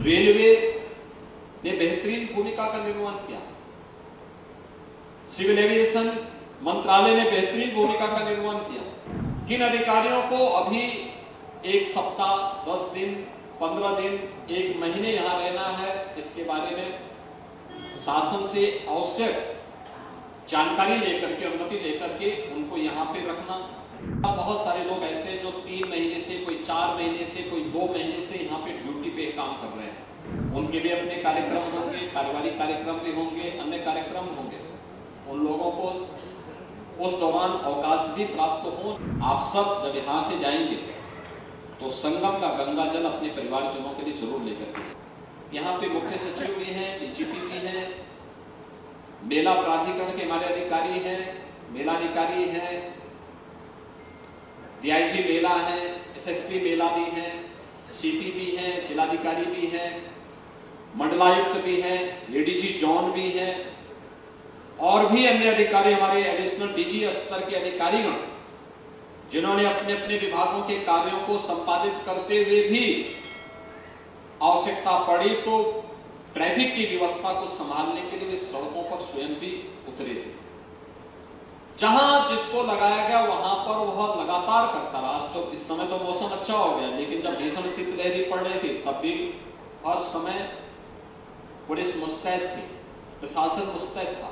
Railway ने बेहतरीन भूमिका का निर्वहन किया। सिविल एविएशन मंत्रालय ने बेहतरीन भूमिका का निर्वहन किया। किन अधिकारियों को अभी एक सप्ताह, 10 दिन, 15 दिन, 1 महीने यहां रहना है, इसके बारे में शासन से आवश्यक जानकारी लेकर के, अनुमति लेकर के उनको यहां पे रखना। बहुत सारे लोग ऐसे जो 3 महीने से, कोई 4 महीने से, कोई 2 महीने से यहाँ पे ड्यूटी पे काम कर रहे हैं। उनके भी अपने कार्यक्रम होंगे, पारिवारिक कार्यक्रम भी होंगे, अन्य कार्यक्रम होंगे। उन लोगों को उस दौरान अवकाश भी प्राप्त हो। आप सब जब यहाँ से जाएंगे तो संगम का गंगा जल अपने परिवारजनों के लिए जरूर लेकर के। यहाँ पे मुख्य सचिव भी हैं, डीजीपी भी हैं, मेला प्राधिकरण के हमारे अधिकारी हैं, मेलाधिकारी हैं, डीआईजी मेला है, एसएसपी मेला भी है, सीपी भी है, जिलाधिकारी भी है, मंडलायुक्त भी है, एडीजी जोन भी है और भी अन्य अधिकारी, हमारे एडिशनल डीजी स्तर के अधिकारीगण, जिन्होंने अपने अपने विभागों के कार्यों को संपादित करते हुए भी आवश्यकता पड़ी तो ट्रैफिक की व्यवस्था को संभालने के लिए वे सड़कों पर स्वयं भी उतरे थे। जहां जिसको लगाया गया वहां पर वह लगातार करता रहा। तो इस समय तो मौसम अच्छा हो गया, लेकिन जब भीषण शीतलहरी पड़ रही थी तब भी हर समय पुलिस मुस्तैद थी, प्रशासन मुस्तैद था।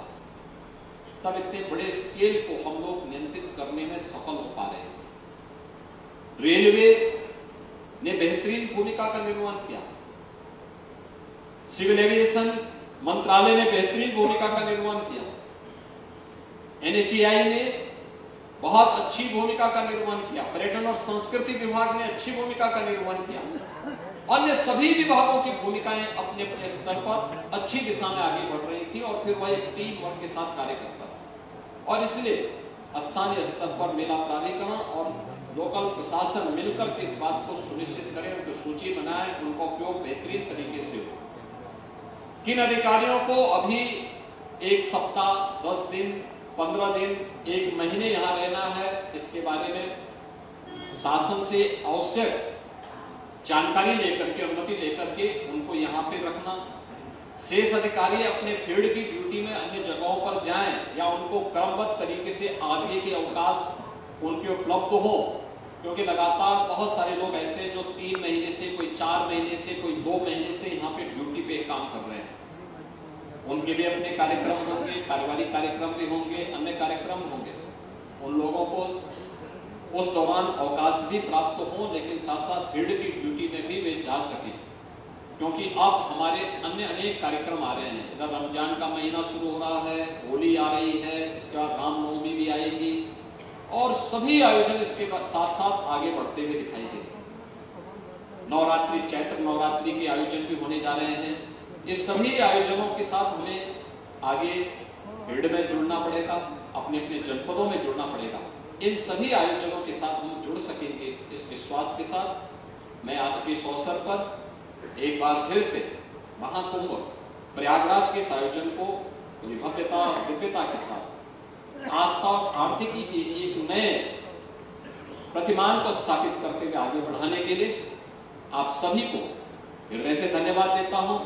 तब इतने बड़े स्केल को हम लोग नियंत्रित करने में सफल हो पा रहे थे। रेलवे ने बेहतरीन भूमिका का निर्वहन किया। सिविल एविएशन मंत्रालय ने बेहतरीन भूमिका का निर्वहन किया। एनएचएआई ने बहुत अच्छी भूमिका का निर्वहन किया। पर्यटन और संस्कृति विभाग ने अच्छी भूमिका का निर्वहन किया। अन्य सभी विभागों की भूमिकाएं अपने अपने स्तर पर अच्छी दिशा में आगे बढ़ रही थी और फिर वह एक टीम वर्क के साथ कार्य करता था। और इसलिए स्थानीय स्तर पर मेला प्राधिकरण और लोकल प्रशासन मिलकर के इस बात को सुनिश्चित करें, उनकी सूची बनाएं, उनका उपयोग बेहतरीन तरीके से हो। किन अधिकारियों को अभी एक सप्ताह, 10 दिन, 15 दिन, 1 महीने यहां रहना है, इसके बारे में शासन से आवश्यक जानकारी लेकर के, अनुमति लेकर के उनको यहां पे रखना। शेष अधिकारी अपने फील्ड की ड्यूटी में अन्य जगहों पर जाएं या उनको क्रमबद्ध तरीके से आगे के अवकाश उनके उपलब्ध हो, क्योंकि लगातार बहुत सारे लोग ऐसे जो 3 महीने से, कोई 4 महीने से, कोई 2 महीने से यहाँ पे ड्यूटी पे काम कर रहे हैं। उनके भी अपने कार्यक्रम होंगे, पारिवारिक कार्यक्रम भी होंगे, अन्य कार्यक्रम होंगे। उन लोगों को उस दौरान अवकाश भी प्राप्त हो, लेकिन साथ साथ फील्ड की ड्यूटी में भी वे जा सके, क्योंकि अब हमारे अन्य अनेक कार्यक्रम आ रहे हैं। इधर रमजान का महीना शुरू हो रहा है, होली आ रही है, इसके बाद रामनवमी भी आएगी और सभी आयोजन इसके साथ साथ आगे बढ़ते हुए दिखाई देंगे। नवरात्रि, चैत्र नवरात्रि के आयोजन भी होने जा रहे हैं। इस सभी आयोजनों के साथ हमें आगे फील्ड में जुड़ना पड़ेगा, अपने अपने जनपदों में जुड़ना पड़ेगा। इन सभी आयोजनों के साथ हम जुड़ सकेंगे, इस विश्वास के साथ मैं आज के इस अवसर पर एक बार फिर से महाकुंभ प्रयागराज के इस आयोजन को पूरी भव्यता और दिव्यता के साथ आस्था और आर्थिकी के एक नए प्रतिमान को स्थापित करते हुए आगे बढ़ाने के लिए आप सभी को हृदय से धन्यवाद देता हूं,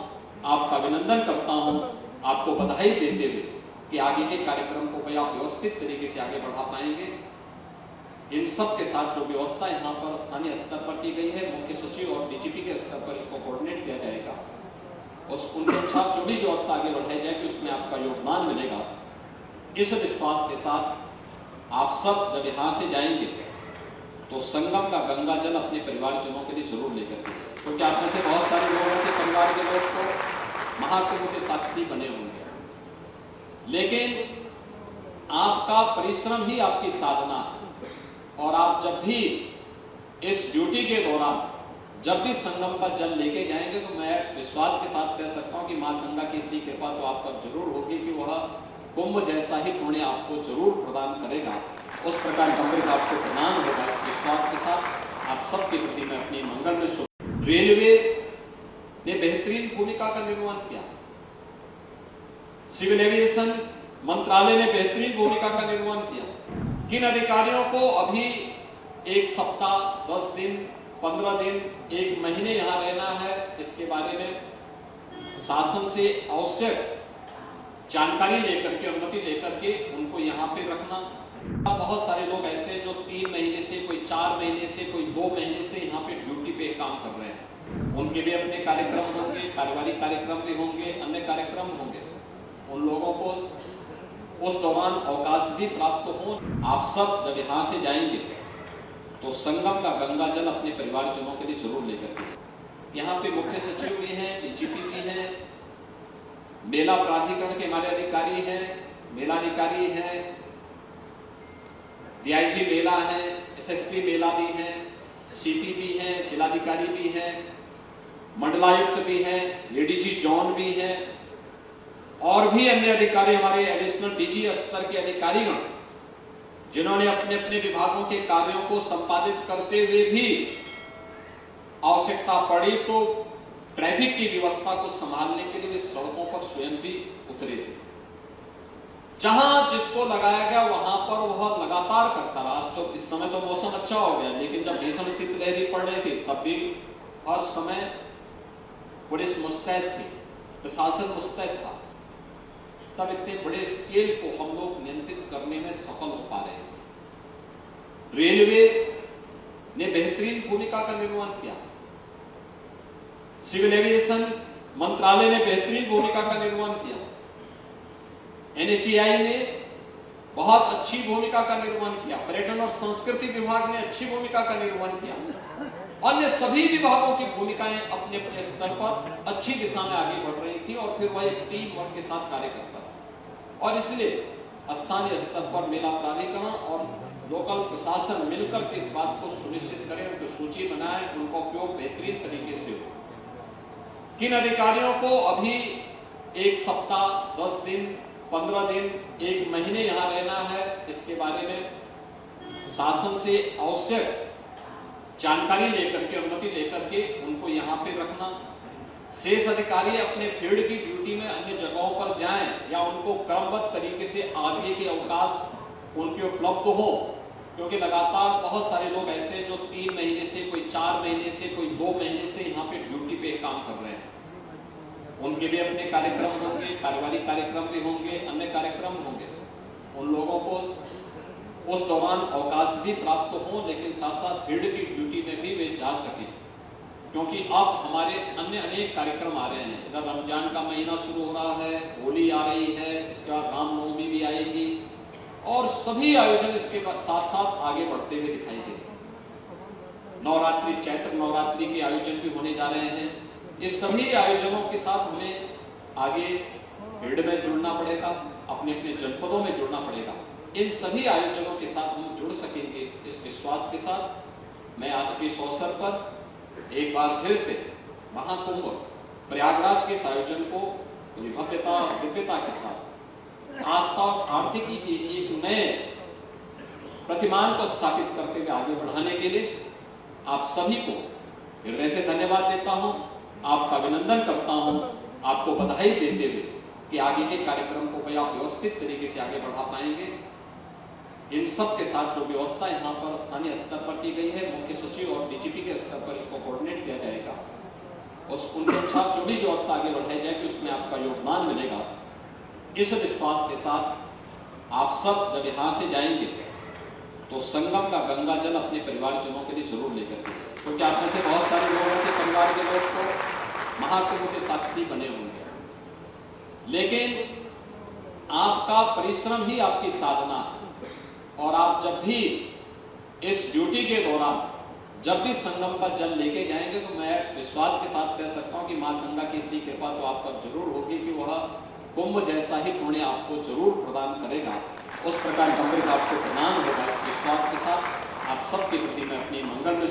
आपका अभिनंदन करता हूं, आपको बधाई देते हुए कि आगे के कार्यक्रम को आप व्यवस्थित तरीके से आगे बढ़ा पाएंगे। इन सब के साथ जो व्यवस्था यहाँ पर स्थानीय स्तर पर की गई है, मुख्य सचिव और डीजीपी के स्तर पर इसको कोऑर्डिनेट किया जाएगा। उनके अनुसार जो भी व्यवस्था आगे बढ़ाई जाएगी उसमें आपका योगदान मिलेगा। इस विश्वास के साथ आप सब जब यहाँ से जाएंगे तो संगम का गंगा जल अपने परिवारजनों के लिए जरूर लेकर के जाए, क्योंकि आप में से बहुत सारे लोगों के परिवार के लोग तो महाकुंभ के साक्षी बने होंगे, लेकिन आपका परिश्रम ही आपकी साधना है। और आप जब भी इस ड्यूटी के दौरान जब भी संगम का जल लेके जाएंगे तो मैं विश्वास के साथ कह सकता हूं कि मां गंगा की इतनी कृपा तो आप पर जरूर होगी कि वह कुंभ जैसा ही पुण्य आपको जरूर प्रदान करेगा। उस प्रकार का अमृत आपको प्रदान होगा। इस विश्वास के साथ आप सबके प्रति मैं अपनी मंगल में शुभ। रेलवे ने बेहतरीन भूमिका का निर्वहन किया। सिविल एविएशन मंत्रालय ने बेहतरीन भूमिका का निर्वहन किया। किन अधिकारियों को अभी एक सप्ताह, 10 दिन, 15 दिन 1 महीने यहाँ रहना है, इसके बारे में शासन से आवश्यक जानकारी लेकर के, अनुमति लेकर के उनको यहाँ पे रखना। बहुत सारे लोग ऐसे जो 3 महीने से, कोई 4 महीने से, कोई 2 महीने से यहाँ पे ड्यूटी पे काम कर रहे हैं। उनके भी अपने कार्यक्रम होंगे, पारिवारिक कार्यक्रम भी होंगे, अन्य कार्यक्रम होंगे। उन लोगों को उस दौरान अवकाश भी प्राप्त हो। आप सब जब यहाँ से जाएंगे तो संगम का गंगा जल अपने परिवारजनों के लिए जरूर लेकर के। यहाँ पे मुख्य सचिव भी हैं, डीजीपी भी हैं, मेला प्राधिकरण के हमारे अधिकारी हैं, मेलाधिकारी हैं, डीआईजी मेला है, एसएसपी मेला भी है, सीपी भी है, जिलाधिकारी भी है, मंडलायुक्त भी है, एडीजी जोन भी है और भी अन्य अधिकारी, हमारे एडिशनल डीजी स्तर के अधिकारीगण जिन्होंने अपने अपने विभागों के कार्यों को संपादित करते हुए भी आवश्यकता पड़ी तो ट्रैफिक की व्यवस्था को संभालने के लिए वे सड़कों पर स्वयं भी उतरे थे। जहां जिसको लगाया गया वहां पर वह लगातार करता रहा। आज तो इस समय तो मौसम अच्छा हो गया, लेकिन जब भीषण शीतलहरी पड़ रही थी तब भी हर समय पुलिस मुस्तैद थी, प्रशासन मुस्तैद था। तब इतने बड़े स्केल को हम लोग नियंत्रित करने में सफल हो पा रहे थे। रेलवे ने बेहतरीन भूमिका का निर्वहन किया, सिविल एविएशन मंत्रालय ने बेहतरीन भूमिका का निर्वहन किया, एनएचएआई ने बहुत अच्छी भूमिका का निर्वहन किया, पर्यटन और संस्कृति विभाग ने अच्छी भूमिका का निर्वहन किया। अन्य सभी विभागों की भूमिकाएं अपने अपने स्तर पर अच्छी दिशा में आगे बढ़ रही थी और फिर वह एक टीम वर्क के साथ कार्य करता था। और इसलिए स्थानीय स्तर पर मेला प्राधिकरण और लोकल प्रशासन मिलकर के इस बात को सुनिश्चित करें, उनकी सूची बनाएं, उनका उपयोग बेहतरीन तरीके से हो। किन अधिकारियों को अभी 1 सप्ताह, 10 दिन, 15 दिन, 1 महीने यहाँ रहना है, इसके बारे में शासन से आवश्यक जानकारी लेकर के, अनुमति लेकर के उनको यहाँ पे रखना। शेष अधिकारी अपने फील्ड की ड्यूटी में अन्य जगहों पर जाएं या उनको क्रमबद्ध तरीके से आगे के अवकाश उनके उपलब्ध हो, क्योंकि लगातार बहुत सारे लोग ऐसे जो 3 महीने से, कोई 4 महीने से, कोई 2 महीने से यहाँ पे ड्यूटी पे काम कर रहे हैं। उनके भी अपने कार्यक्रम होंगे, पारिवारिक कार्यक्रम भी होंगे, अन्य कार्यक्रम होंगे। उन लोगों को उस दौरान अवकाश भी प्राप्त हो, लेकिन साथ साथ फील्ड की ड्यूटी में भी वे जा सके, क्योंकि अब हमारे अन्य अनेक कार्यक्रम आ रहे हैं। इधर रमजान का महीना शुरू हो रहा है, होली आ रही है, इसके बाद रामनवमी भी आएगी और सभी आयोजन इसके साथ साथ आगे बढ़ते हुए दिखाई देंगे। नवरात्रि, चैत्र नवरात्रि के आयोजन भी होने जा रहे हैं। इस सभी आयोजनों के साथ हमें आगे फील्ड में जुड़ना पड़ेगा, अपने अपने जनपदों में जुड़ना पड़ेगा। इन सभी आयोजनों के साथ हम जुड़ सकेंगे इस विश्वास के साथ मैं आज के इस अवसर पर एक बार फिर से महाकुंभ प्रयागराज के इस आयोजन को पूरी भव्यता और दिव्यता के साथ आस्था और आर्थिकी के एक नए प्रतिमान को स्थापित करते हुए आगे बढ़ाने के लिए आप सभी को हृदय से धन्यवाद देता हूं, आपका अभिनंदन करता हूं, आपको बधाई देते हुए कि आगे के कार्यक्रम को आप व्यवस्थित तरीके से आगे बढ़ा पाएंगे। इन सब के साथ जो व्यवस्था यहाँ पर स्थानीय स्तर पर की गई है, मुख्य सचिव और डीजीपी के स्तर पर इसको कोऑर्डिनेट किया जाएगा। उनके अनुसार जो भी व्यवस्था आगे बढ़ाई जाएगी उसमें आपका योगदान मिलेगा। इस विश्वास के साथ आप सब जब यहाँ से जाएंगे तो संगम का गंगा जल अपने परिवारजनों के लिए जरूर लेकर के जाए, क्योंकि आप में से बहुत सारे लोगों के परिवार के लोग तो महाकुंभ के साक्षी बने होंगे, लेकिन आपका परिश्रम ही आपकी साधना है। और आप जब भी इस ड्यूटी के दौरान जब भी संगम का जल लेके जाएंगे तो मैं विश्वास के साथ कह सकता हूं कि मां गंगा की इतनी कृपा तो आप पर जरूर होगी कि वह कुंभ जैसा ही पुण्य आपको जरूर प्रदान करेगा। उस प्रकार का अमृत आपको प्रदान होगा। विश्वास के साथ आप सबके प्रति मैं अपनी मंगल में